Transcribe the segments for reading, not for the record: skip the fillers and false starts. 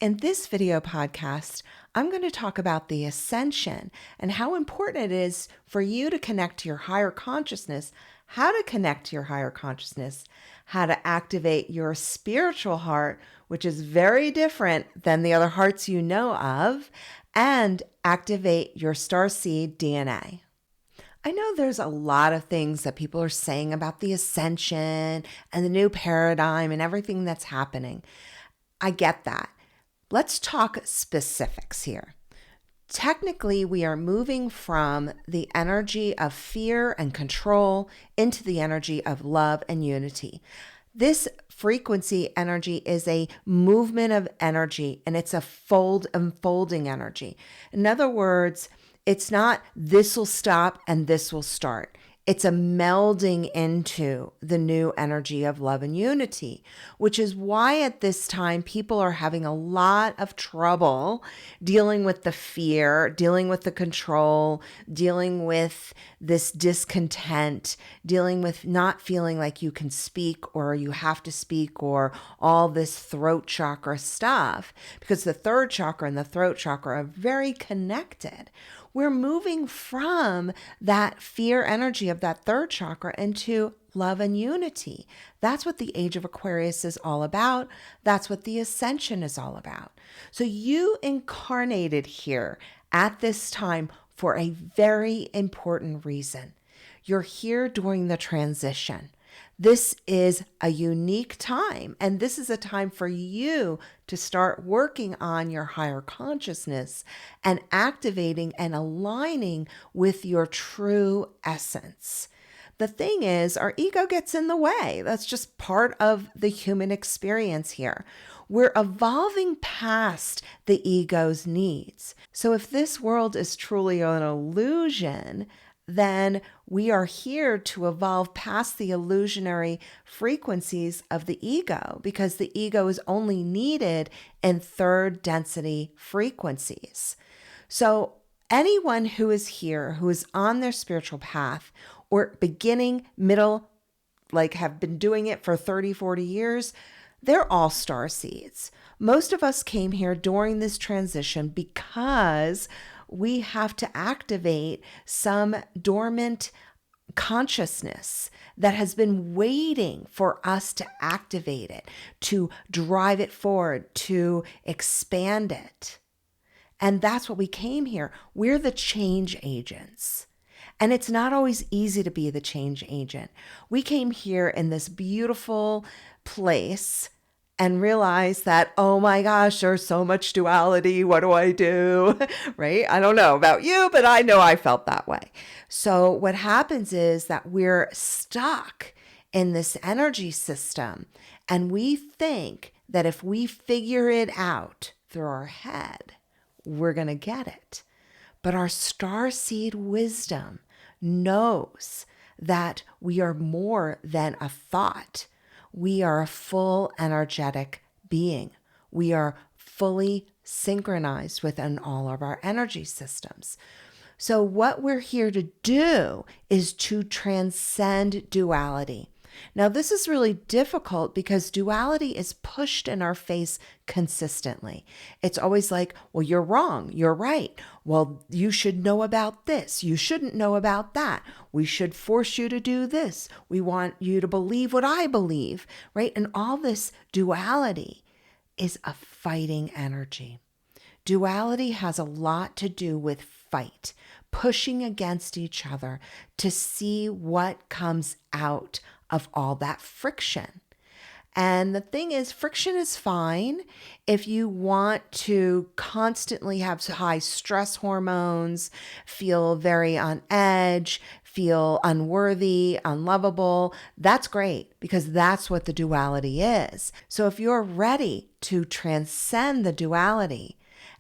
In this video podcast, I'm going to talk about the ascension and how important it is for you to connect to your higher consciousness, how to connect to your higher consciousness, how to activate your spiritual heart, which is very different than the other hearts you know of, and activate your starseed DNA. I know there's a lot of things that people are saying about the ascension and the new paradigm and everything that's happening. I get that. Let's talk specifics here. Technically, we are moving from the energy of fear and control into the energy of love and unity. This frequency energy is a movement of energy, and it's a unfolding energy. In other words, it's not this will stop and this will start. It's a melding into the new energy of love and unity, which is why at this time people are having a lot of trouble dealing with the fear, dealing with the control, dealing with this discontent, dealing with not feeling like you can speak or you have to speak or all this throat chakra stuff, because the third chakra and the throat chakra are very connected. We're moving from that fear energy of that third chakra into love and unity. That's what the age of Aquarius is all about. That's what the ascension is all about. So you incarnated here at this time for a very important reason. You're here during the transition. This is a unique time, and this is a time for you to start working on your higher consciousness and activating and aligning with your true essence. The thing is, our ego gets in the way. That's just part of the human experience here. We're evolving past the ego's needs. So if this world is truly an illusion, then we are here to evolve past the illusionary frequencies of the ego, because the ego is only needed in third density frequencies. So anyone who is here, who is on their spiritual path or beginning, middle, like have been doing it for 30, 40 years, they're all star seeds. Most of us came here during this transition because we have to activate some dormant consciousness that has been waiting for us to activate it, to drive it forward, to expand it. And that's what we came here. We're the change agents. And it's not always easy to be the change agent. We came here in this beautiful place and realize that, oh my gosh, there's so much duality. What do I do? Right? I don't know about you, but I know I felt that way. So what happens is that we're stuck in this energy system, and we think that if we figure it out through our head, we're going to get it. But our starseed wisdom knows that we are more than a thought. We are a full energetic being. We are fully synchronized within all of our energy systems. So what we're here to do is to transcend duality. Now, this is really difficult because duality is pushed in our face consistently. It's always like, well, you're wrong. You're right. Well, you should know about this. You shouldn't know about that. We should force you to do this. We want you to believe what I believe, right? And all this duality is a fighting energy. Duality has a lot to do with fight, pushing against each other to see what comes out of all that friction. And the thing is, friction is fine if you want to constantly have high stress hormones, feel very on edge, feel unworthy, unlovable. That's great, because that's what the duality is. So if you're ready to transcend the duality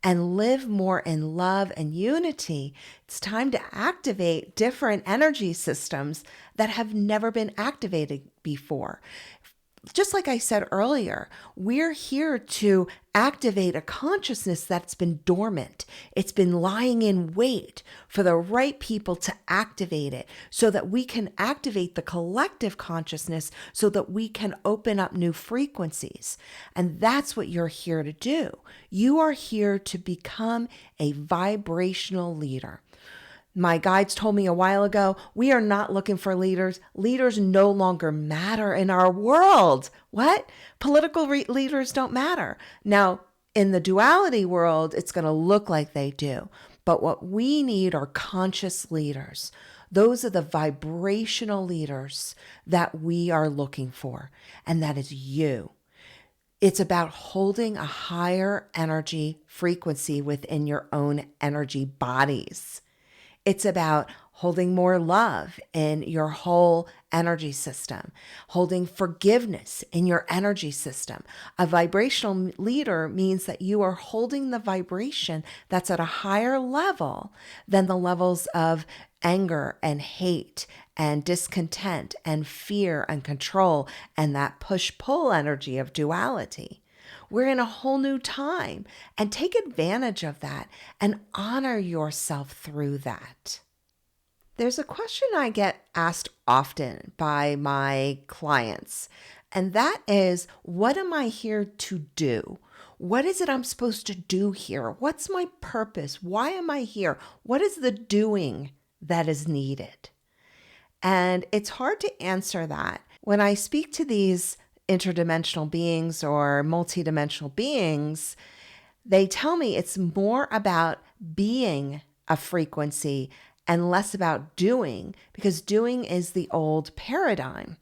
and live more in love and unity, it's time to activate different energy systems that have never been activated before. just like I said earlier, we're here to activate a consciousness that's been dormant. It's been lying in wait for the right people to activate it so that we can activate the collective consciousness so that we can open up new frequencies. And that's what you're here to do. You are here to become a vibrational leader. My guides told me a while ago, we are not looking for leaders. Leaders no longer matter in our world. What? Political leaders don't matter. Now, in the duality world, it's going to look like they do. But what we need are conscious leaders. Those are the vibrational leaders that we are looking for. And that is you. It's about holding a higher energy frequency within your own energy bodies. It's about holding more love in your whole energy system, holding forgiveness in your energy system. A vibrational leader means that you are holding the vibration that's at a higher level than the levels of anger and hate and discontent and fear and control and that push-pull energy of duality. We're in a whole new time, and take advantage of that and honor yourself through that. There's a question I get asked often by my clients, and that is, what am I here to do? What is it I'm supposed to do here? What's my purpose? Why am I here? What is the doing that is needed? And it's hard to answer that. When I speak to these interdimensional beings or multidimensional beings, they tell me it's more about being a frequency and less about doing, because doing is the old paradigm.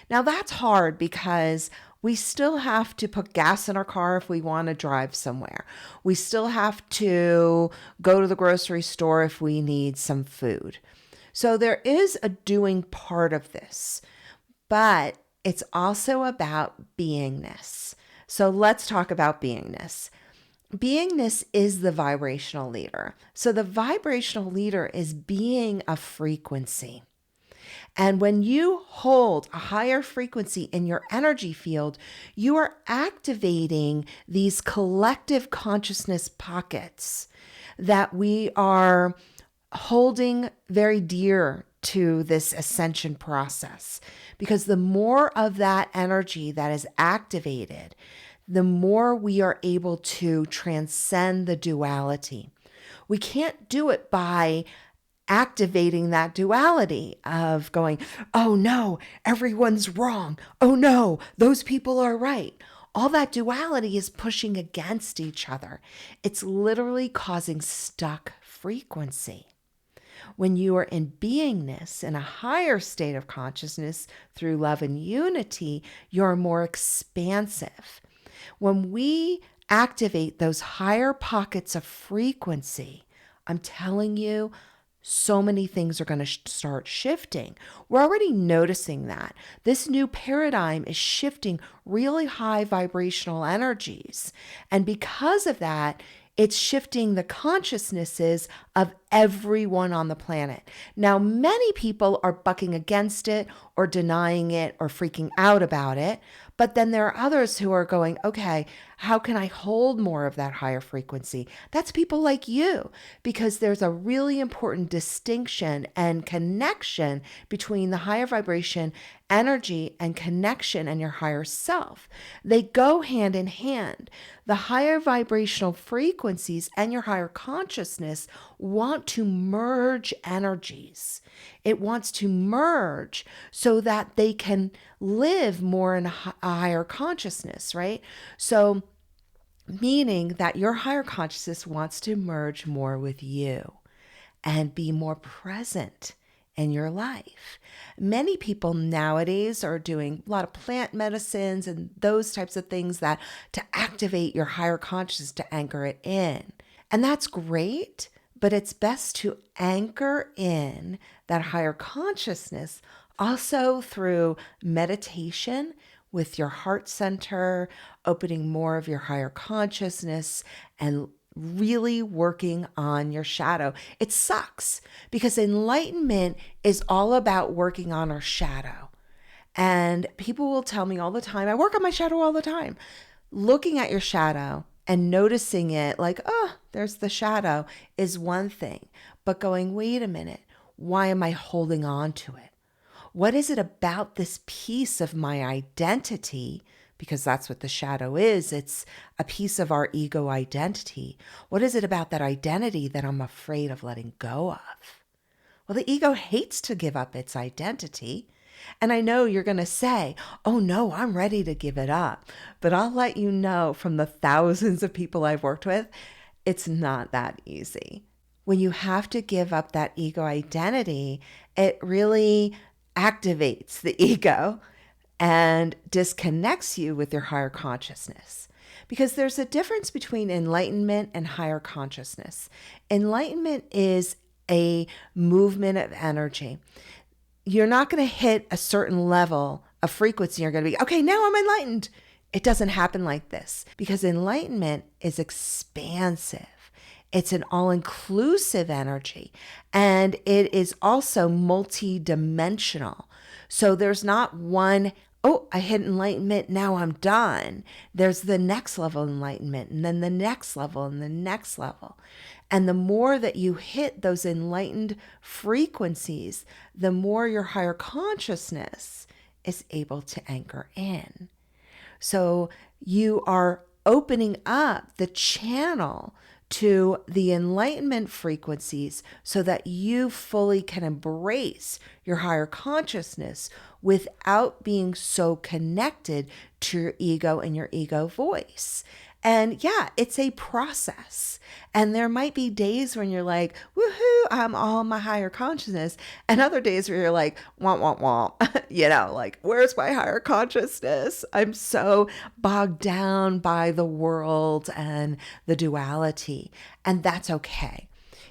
Now that's hard because we still have to put gas in our car if we want to drive somewhere. We still have to go to the grocery store if we need some food. So there is a doing part of this, but it's also about beingness. So let's talk about beingness. Beingness is the vibrational leader. So the vibrational leader is being a frequency. And when you hold a higher frequency in your energy field, you are activating these collective consciousness pockets that we are holding very dear to this ascension process. Because the more of that energy that is activated, the more we are able to transcend the duality. We can't do it by activating that duality of going, oh no, everyone's wrong. Oh no, those people are right. All that duality is pushing against each other. It's literally causing stuck frequency. When you are in beingness, in a higher state of consciousness through love and unity, you're more expansive. When we activate those higher pockets of frequency, I'm telling you, so many things are going to start shifting. We're already noticing that. This new paradigm is shifting really high vibrational energies. And because of that, it's shifting the consciousnesses of everyone on the planet. Now, many people are bucking against it or denying it or freaking out about it. But then there are others who are going, okay, how can I hold more of that higher frequency? That's people like you, because there's a really important distinction and connection between the higher vibration energy and connection and your higher self. They go hand in hand. The higher vibrational frequencies and your higher consciousness want to merge energies. It wants to merge so that they can live more in a higher consciousness, right? So, meaning that your higher consciousness wants to merge more with you and be more present in your life. Many people nowadays are doing a lot of plant medicines and those types of things that to activate your higher consciousness, to anchor it in. And that's great, but it's best to anchor in that higher consciousness also through meditation with your heart center, opening more of your higher consciousness, and really working on your shadow. It sucks because enlightenment is all about working on our shadow. And people will tell me all the time, I work on my shadow all the time. Looking at your shadow and noticing it like, oh, there's the shadow is one thing. But going, wait a minute, why am I holding on to it? What is it about this piece of my identity? Because that's what the shadow is. It's a piece of our ego identity. What is it about that identity that I'm afraid of letting go of? Well, the ego hates to give up its identity. And I know you're going to say, oh no, I'm ready to give it up. But I'll let you know from the thousands of people I've worked with, it's not that easy. When you have to give up that ego identity, it really activates the ego and disconnects you with your higher consciousness. Because there's a difference between enlightenment and higher consciousness. Enlightenment is a movement of energy. You're not going to hit a certain level of frequency. You're going to be, okay, now I'm enlightened. It doesn't happen like this because enlightenment is expansive. It's an all-inclusive energy, and it is also multi-dimensional. So there's not one, oh, I hit enlightenment, now I'm done. There's the next level of enlightenment, and then the next level, and the next level. And the more that you hit those enlightened frequencies, the more your higher consciousness is able to anchor in. So you are opening up the channel to the enlightenment frequencies so that you fully can embrace your higher consciousness without being so connected to your ego and your ego voice. And yeah, it's a process. And there might be days when you're like, woohoo, I'm all my higher consciousness. And other days where you're like, womp, womp, womp, like, where's my higher consciousness? I'm so bogged down by the world and the duality. And that's okay.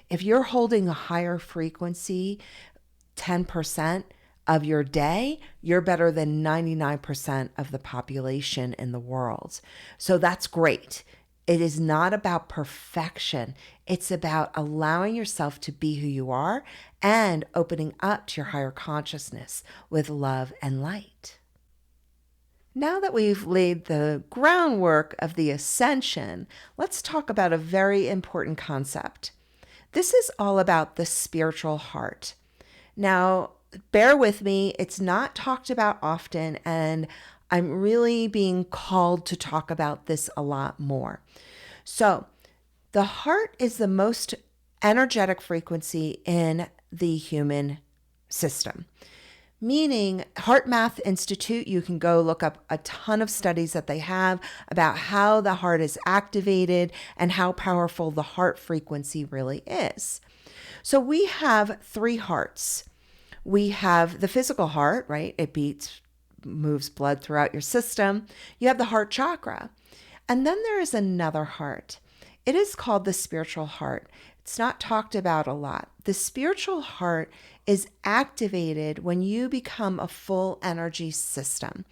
If you're holding a higher frequency, 10%, of your day, you're better than 99% of the population in the world. So that's great. It is not about perfection. It's about allowing yourself to be who you are and opening up to your higher consciousness with love and light. Now that we've laid the groundwork of the ascension, let's talk about a very important concept. This is all about the spiritual heart. Now, bear with me, it's not talked about often, and I'm really being called to talk about this a lot more. So, the heart is the most energetic frequency in the human system. Meaning, Heart Math Institute, you can go look up a ton of studies that they have about how the heart is activated and how powerful the heart frequency really is. So we have 3 hearts. We have the physical heart, right? It beats, moves blood throughout your system. You have the heart chakra. And then there is another heart. It is called the spiritual heart. It's not talked about a lot. The spiritual heart is activated when you become a full energy system.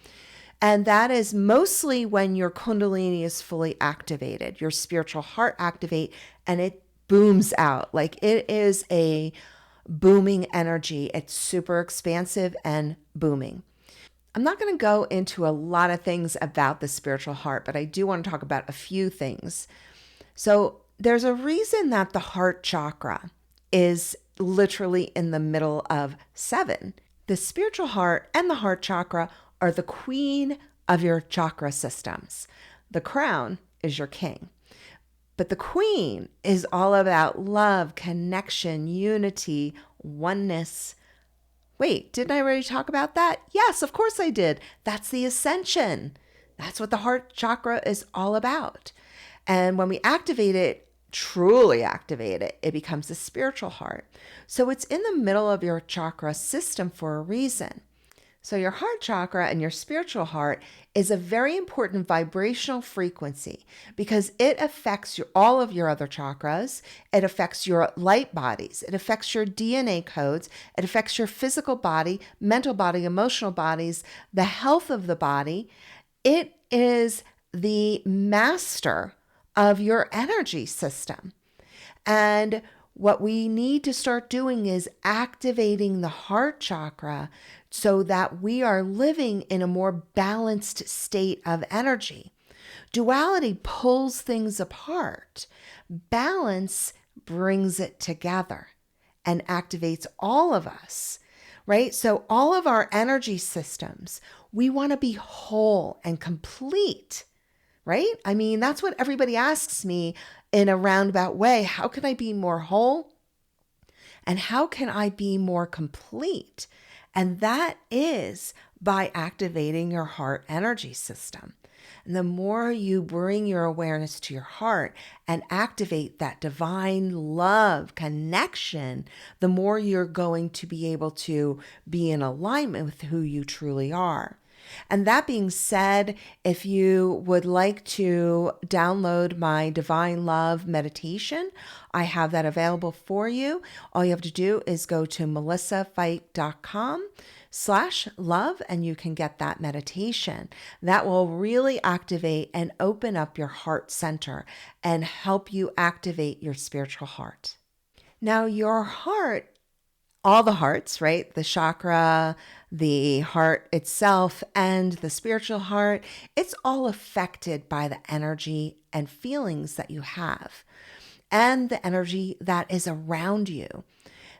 And that is mostly when your Kundalini is fully activated, your spiritual heart activate, and it booms out. Like it is a booming energy. It's super expansive and booming. I'm not going to go into a lot of things about the spiritual heart, but I do want to talk about a few things. So there's a reason that the heart chakra is literally in the middle of 7. The spiritual heart and the heart chakra are the queen of your chakra systems. The crown is your king. But the queen is all about love, connection, unity, oneness. Wait, didn't I already talk about that? Yes, of course I did. That's the ascension. That's what the heart chakra is all about. And when we activate it, truly activate it, it becomes the spiritual heart. So it's in the middle of your chakra system for a reason. So your heart chakra and your spiritual heart is a very important vibrational frequency because it affects all of your other chakras. It affects your light bodies. It affects your DNA codes. It affects your physical body, mental body, emotional bodies, the health of the body. It is the master of your energy system. And what we need to start doing is activating the heart chakra so that we are living in a more balanced state of energy. Duality pulls things apart. Balance brings it together and activates all of us, right? So all of our energy systems, we want to be whole and complete, right? I mean, that's what everybody asks me in a roundabout way. How can I be more whole? And how can I be more complete? And that is by activating your heart energy system. And the more you bring your awareness to your heart and activate that divine love connection, the more you're going to be able to be in alignment with who you truly are. And that being said, if you would like to download my Divine Love meditation, I have that available for you. All you have to do is go to melissafeick.com/love and you can get that meditation. That will really activate and open up your heart center and help you activate your spiritual heart. Now, your heart, all the hearts, right? The chakra, the heart itself, and the spiritual heart, it's all affected by the energy and feelings that you have and the energy that is around you.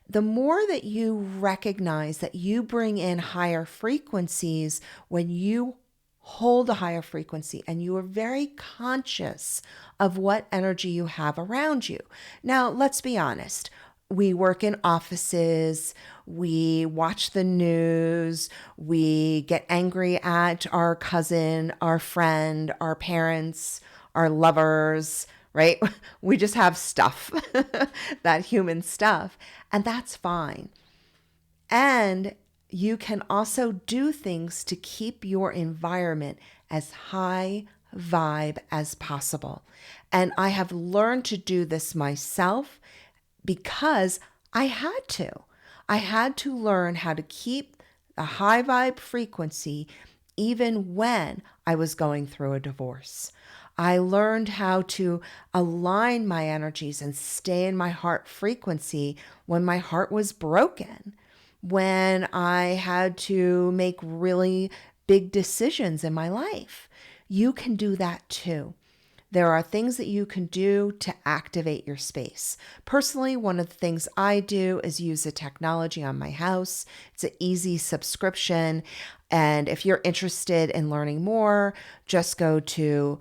The more that you recognize that you bring in higher frequencies when you hold a higher frequency and you are very conscious of what energy you have around you. Now, let's be honest. We work in offices, we watch the news, we get angry at our cousin, our friend, our parents, our lovers, right? We just have stuff, that human stuff, and that's fine. And you can also do things to keep your environment as high vibe as possible. And I have learned to do this myself because I had to. I had to learn how to keep a high vibe frequency even when I was going through a divorce. I learned how to align my energies and stay in my heart frequency when my heart was broken, when I had to make really big decisions in my life. You can do that too. There are things that you can do to activate your space. Personally, one of the things I do is use the technology on my house. It's an easy subscription. And if you're interested in learning more, just go to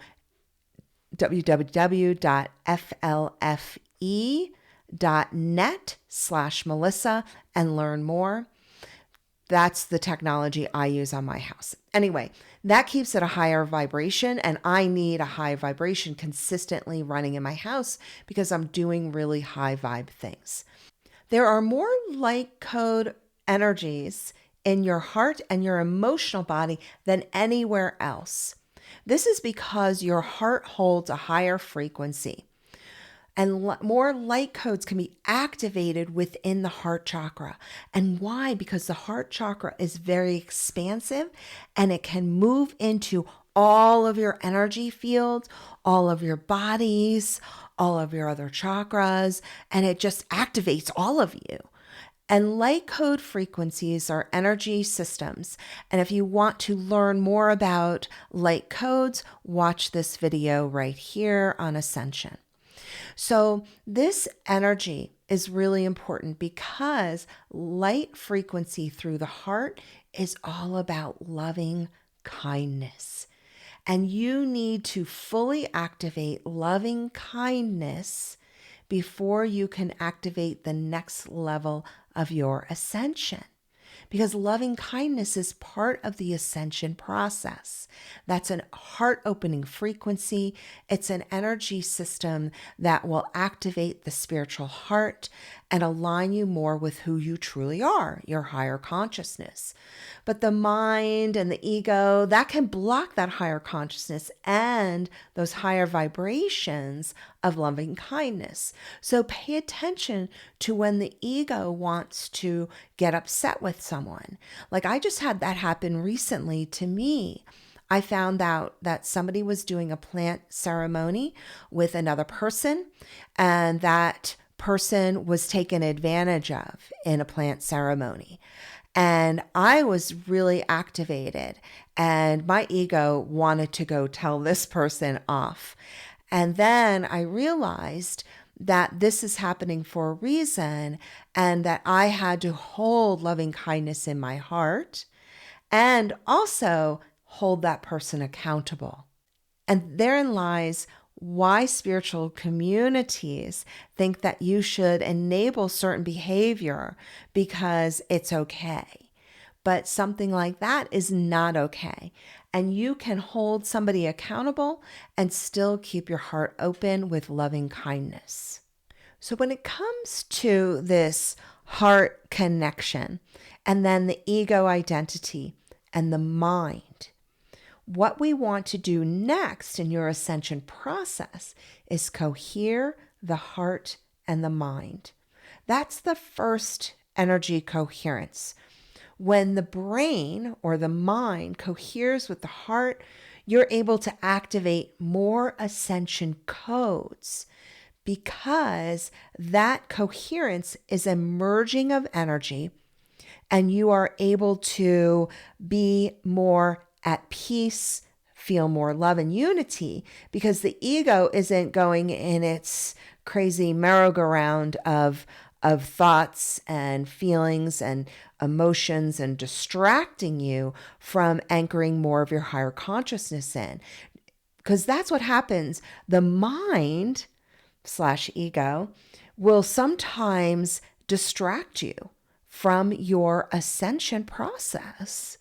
www.flfe.net/Melissa and learn more. That's the technology I use on my house. Anyway, that keeps it a higher vibration, and I need a high vibration consistently running in my house because I'm doing really high vibe things. There are more light code energies in your heart and your emotional body than anywhere else. This is because your heart holds a higher frequency. And more light codes can be activated within the heart chakra. And why? Because the heart chakra is very expansive and it can move into all of your energy fields, all of your bodies, all of your other chakras, and it just activates all of you. And light code frequencies are energy systems. And if you want to learn more about light codes, watch this video right here on Ascension. So this energy is really important because light frequency through the heart is all about loving kindness. And you need to fully activate loving kindness before you can activate the next level of your ascension. Because loving kindness is part of the ascension process. That's a heart-opening frequency. It's an energy system that will activate the spiritual heart and align you more with who you truly are, your higher consciousness. But the mind and the ego, that can block that higher consciousness and those higher vibrations of loving kindness. So pay attention to when the ego wants to get upset with someone. Like I just had that happen recently to me. I found out that somebody was doing a plant ceremony with another person, and that person was taken advantage of in a plant ceremony. And I was really activated, and my ego wanted to go tell this person off. And then I realized that this is happening for a reason, and that I had to hold loving kindness in my heart and also hold that person accountable. And therein lies why spiritual communities think that you should enable certain behavior because it's okay. But something like that is not okay. And you can hold somebody accountable and still keep your heart open with loving kindness. So when it comes to this heart connection and then the ego identity and the mind, what we want to do next in your ascension process is cohere the heart and the mind. That's the first energy coherence. When the brain or the mind coheres with the heart, you're able to activate more ascension codes because that coherence is a merging of energy, and you are able to be more at peace, feel more love and unity, because the ego isn't going in its crazy merry-go-round of thoughts and feelings and emotions and distracting you from anchoring more of your higher consciousness in. Because that's what happens. The mind / ego will sometimes distract you from your ascension process,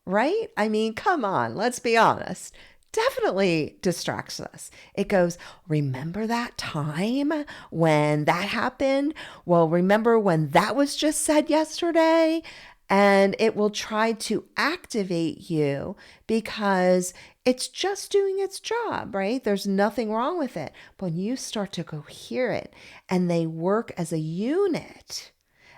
right? I mean, come on, let's be honest. Definitely distracts us. It goes, remember that time when that happened? Well, remember when that was just said yesterday? And it will try to activate you because it's just doing its job, right? There's nothing wrong with it. But when you start to cohere it and they work as a unit,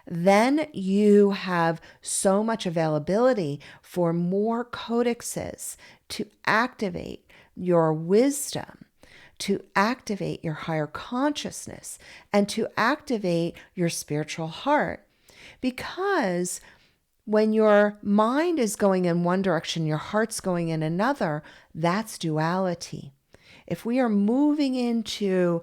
then you have so much availability for more codexes to activate your wisdom, to activate your higher consciousness, and to activate your spiritual heart. Because when your mind is going in one direction, your heart's going in another, that's duality. If we are moving into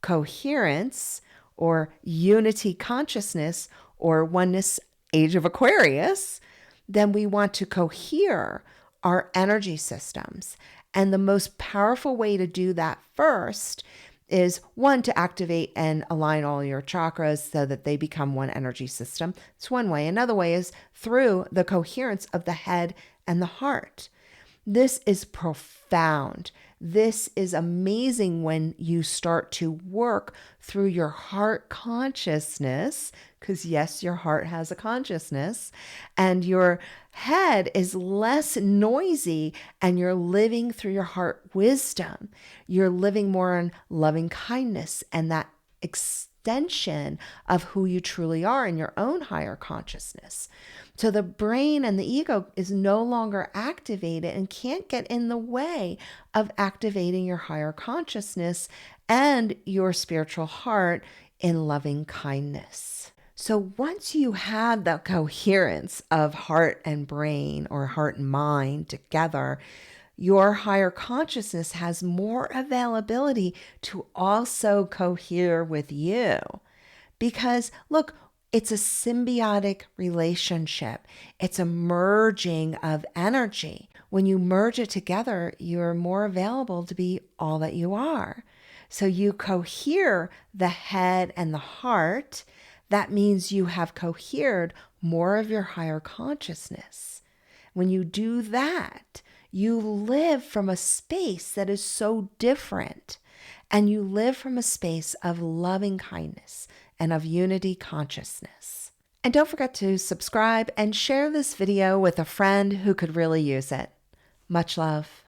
coherence or unity consciousness or oneness age of Aquarius, then we want to cohere our energy systems. And the most powerful way to do that first is one, to activate and align all your chakras so that they become one energy system. It's one way. Another way is through the coherence of the head and the heart. This is profound. This is amazing when you start to work through your heart consciousness, because yes, your heart has a consciousness, and your head is less noisy, and you're living through your heart wisdom. You're living more in loving kindness and that extension of who you truly are in your own higher consciousness. So the brain and the ego is no longer activated and can't get in the way of activating your higher consciousness and your spiritual heart in loving kindness. So once you have the coherence of heart and brain, or heart and mind together, your higher consciousness has more availability to also cohere with you. Because look, it's a symbiotic relationship. It's a merging of energy. When you merge it together, you're more available to be all that you are. So you cohere the head and the heart. That means you have cohered more of your higher consciousness. When you do that, you live from a space that is so different. And you live from a space of loving kindness and of unity consciousness. And don't forget to subscribe and share this video with a friend who could really use it. Much love.